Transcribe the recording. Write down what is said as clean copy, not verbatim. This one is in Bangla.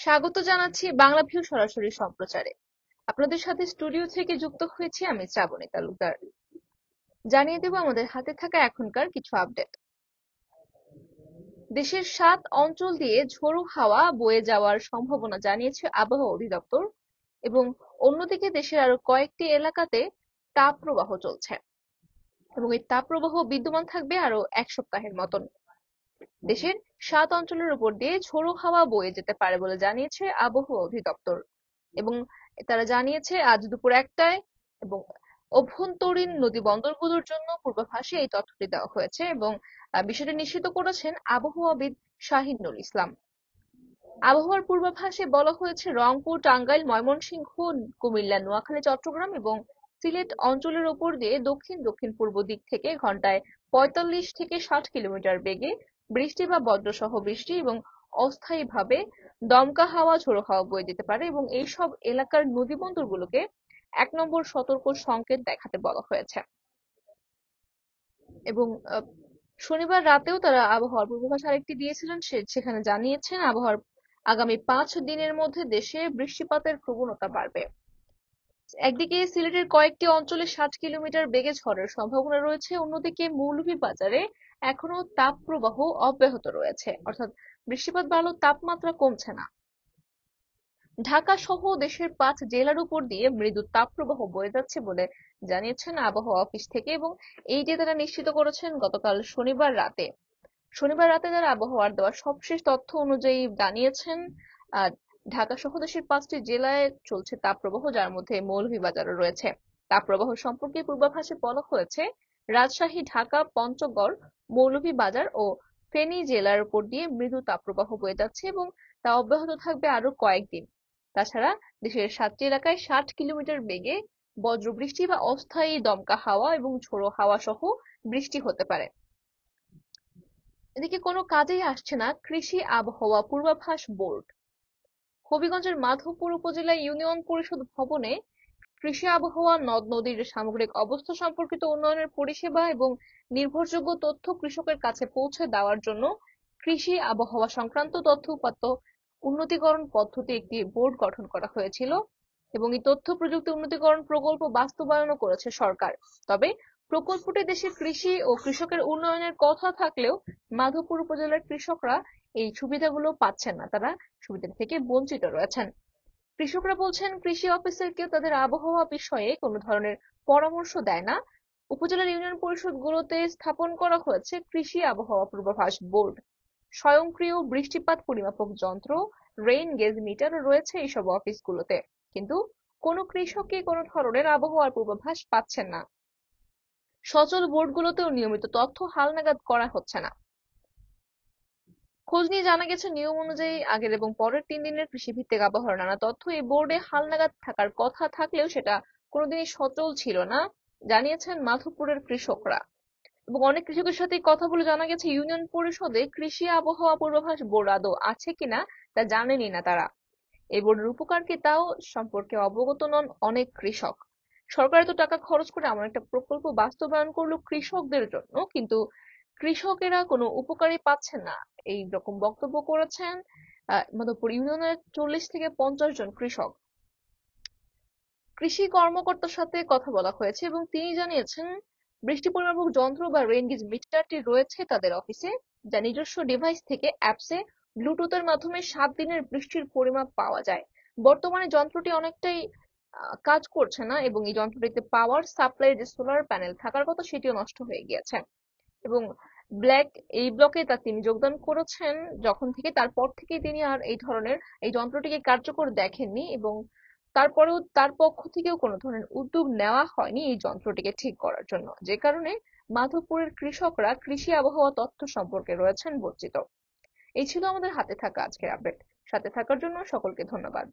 স্বাগত জানাচ্ছি বাংলা ভিউ সরাসরি সম্প্রচারে। আপনাদের সাথে স্টুডিও থেকে যুক্ত হয়েছি আমি শ্রাবণী তালুকদার। জানিয়ে দেব আমাদের হাতে থাকা এখনকার কিছু আপডেট। দেশের ৭ অঞ্চল দিয়ে ঝোড়ো হাওয়া বয়ে যাওয়ার সম্ভাবনা জানিয়েছে আবহাওয়া অধিদপ্তর এবং অন্যদিকে দেশের আরো কয়েকটি এলাকাতে তাপপ্রবাহ চলছে এবং এই তাপপ্রবাহ বিদ্যমান থাকবে আরো ১ সপ্তাহের মতন। দেশের ৭ অঞ্চলের উপর দিয়ে ঝোড়ো হাওয়া বয়ে যেতে পারে বলে জানিয়েছে আবহাওয়া অধিদপ্তর এবং তারা জানিয়েছে আজ দুপুর ১টায় এবং অভ্যন্তরীণ নদী বন্দরগুলোর জন্য পূর্বাভাসে এই তথ্যটি দেওয়া হয়েছে এবং বিষয়টি নিশ্চিত করেছেন আবহাওয়াবিদ শাহিনুল ইসলাম। আবহাওয়ার পূর্বাভাসে বলা হয়েছে রংপুর, টাঙ্গাইল, ময়মনসিংহ, কুমিল্লা, নোয়াখালী, চট্টগ্রাম এবং সিলেট অঞ্চলের উপর দিয়ে দক্ষিণ দক্ষিণ পূর্ব দিক থেকে ঘন্টায় ৪৫ থেকে ৬০ কিলোমিটার বেগে বৃষ্টি বা বজ্রসহ বৃষ্টি এবং অস্থায়ীভাবে দমকা হাওয়া, ঝোড়ো হাওয়া বয়ে যেতে পারে এবং এইসব এলাকার নদীবন্দরগুলোকে ১ নম্বর সতর্ক সংকেত দেখাতে বলা হয়েছে। এবং শনিবার রাতেও তারা আবহাওয়ার পূর্বাভাস আরেকটি দিয়েছিলেন, সেখানে জানিয়েছেন আবহাওয়ার আগামী ৫ দিনের মধ্যে দেশে বৃষ্টিপাতের প্রবণতা বাড়বে। একদিকে সিলেটের কয়েকটি অঞ্চলে ৬০ কিলোমিটার বেগে ঝড়ের সম্ভাবনা রয়েছে, অন্যদিকে মৌলভীবাজারে এখনো তাপপ্রবাহ অব্যাহত রয়েছে, অর্থাৎ বৃষ্টিপাত বাড়লেও তাপমাত্রা কমছে না। ঢাকা সহ দেশের ৫ জেলার উপর দিয়ে মৃদু তাপপ্রবাহ বয়ে যাচ্ছে বলে জানিয়েছেন আবহাওয়া অফিস থেকে এবং এইটি তারা নিশ্চিত করেছেন গতকাল শনিবার রাতে। শনিবার রাতে তারা আবহাওয়ার দেওয়া সবশেষ তথ্য অনুযায়ী জানিয়েছেন ঢাকা সহ দেশের ৫টি জেলায় চলছে তাপপ্রবাহ, যার মধ্যে মৌলভীবাজারও রয়েছে। তাপপ্রবাহ সম্পর্কে পূর্বাভাসে বলা হয়েছে রাজশাহী, ঢাকা, পঞ্চগড়, মৌলভীবাজার ও ফেনী জেলার উপর দিয়ে মৃদু তাপপ্রবাহ বয়ে যাচ্ছে এবং তা অব্যাহত থাকবে আরো কয়েকদিন। তাছাড়া দেশের ৭টি এলাকায় ৬০ কিলোমিটার বেগে বজ্রবৃষ্টি বা অস্থায়ী দমকা হাওয়া এবং ঝোড়ো হাওয়া সহ বৃষ্টি হতে পারে। এদিকে কোনো কাজেই আসছে না কৃষি আবহাওয়া পূর্বাভাস বোর্ড। হবিগঞ্জের মাধবপুর উপজেলা ইউনিয়ন পরিষদ ভবনে কৃষি আবহাওয়া, নদ নদীর সামগ্রিক অবস্থা সম্পর্কিত উন্নয়নের পরিষেবা এবং নির্ভরযোগ্য তথ্য কৃষকের কাছে পৌঁছে দেওয়ার জন্য কৃষি আবহাওয়া সংক্রান্ত তথ্য উপাত্ত উন্নতিকরণ পদ্ধতি একটি বোর্ড গঠন করা হয়েছিল এবং এই তথ্য প্রযুক্তি উন্নতিকরণ প্রকল্প বাস্তবায়নও করেছে সরকার। তবে প্রকল্পটি দেশের কৃষি ও কৃষকের উন্নয়নের কথা থাকলেও মাধবপুর উপজেলার কৃষকরা এই সুবিধাগুলো পাচ্ছেন না, তারা সুবিধা থেকে বঞ্চিত রয়েছেন। কৃষকরা বলছেন কৃষি অফিসার কেউ তাদের আবহাওয়া বিষয়ে কোনো ধরনের পরামর্শ দেয় না। উপজেলার ইউনিয়ন পরিষদগুলোতে স্থাপন করা হয়েছে কৃষি আবহাওয়া পূর্বাভাস বোর্ড। স্বয়ংক্রিয় বৃষ্টিপাত পরিমাপক যন্ত্র, রেইন গেজ মিটারও রয়েছে এইসব অফিসগুলোতে, কিন্তু কোনো কৃষকই কোনো ধরনের আবহাওয়ার পূর্বাভাস পাচ্ছেন না। সচল বোর্ডগুলোতেও নিয়মিত তথ্য হালনাগাদ করা হচ্ছে না। খোঁজ নিয়ে জানা গেছে নিয়ম অনুযায়ী আগের এবং পরের ৩ দিনের কৃষিভিত্তিক আবহাওয়ার নানা তথ্য এই বোর্ডে হালনাগাদ থাকার কথা থাকলেও সেটা কোনোদিনই সচল ছিল না, জানিয়েছেন মাধবপুরের কৃষকরা। এবং অনেক কৃষকের সাথে কথা বলে জানা গেছে ইউনিয়ন পরিষদে কৃষি আবহাওয়া পূর্বাভাস বোর্ড আদৌ আছে কিনা তা জানেনই না তারা। এই বোর্ডের উপকার কি তাও সম্পর্কে অবগত নন অনেক কৃষক। সরকার এত টাকা খরচ করে এমন একটা প্রকল্প বাস্তবায়ন করলো কৃষকদের জন্য, কিন্তু কৃষকেরা কোনো উপকারই পাচ্ছেন না, এই রকম বক্তব্য করেছেন মাধবপুর ইউনিয়নের ৪০ থেকে ৫০ জন কৃষক। কৃষি কর্মকর্তার সাথে কথা বলা হয়েছে এবং তিনি জানিয়েছেন বৃষ্টি পরিমাপক যন্ত্র বা রেইন গেজ মিটারটি রয়েছে তাদের অফিসে, যা নিজস্ব ডিভাইস থেকে অ্যাপসে ব্লুটুথের মাধ্যমে ৭ দিনের বৃষ্টির পরিমাপ পাওয়া যায়। বর্তমানে যন্ত্রটি অনেকটাই কাজ করছে না এবং এই যন্ত্রটিতে পাওয়ার সাপ্লাই যে সোলার প্যানেল থাকার কথা সেটিও নষ্ট হয়ে গিয়েছে এবং এই ব্লকে তিনি যোগদান করেছেন যখন থেকে, তারপর থেকেই তিনি আর এই ধরনের এই যন্ত্রটিকে কার্যকর দেখেননি এবং তারপরেও তার পক্ষ থেকেও কোনো ধরনের উদ্যোগ নেওয়া হয়নি এই যন্ত্রটিকে ঠিক করার জন্য, যে কারণে মাধবপুরের কৃষকরা কৃষি আবহাওয়া তথ্য সম্পর্কে রয়েছেন বঞ্চিত। এই ছিল আমাদের হাতে থাকা আজকের আপডেট। সাথে থাকার জন্য সকলকে ধন্যবাদ।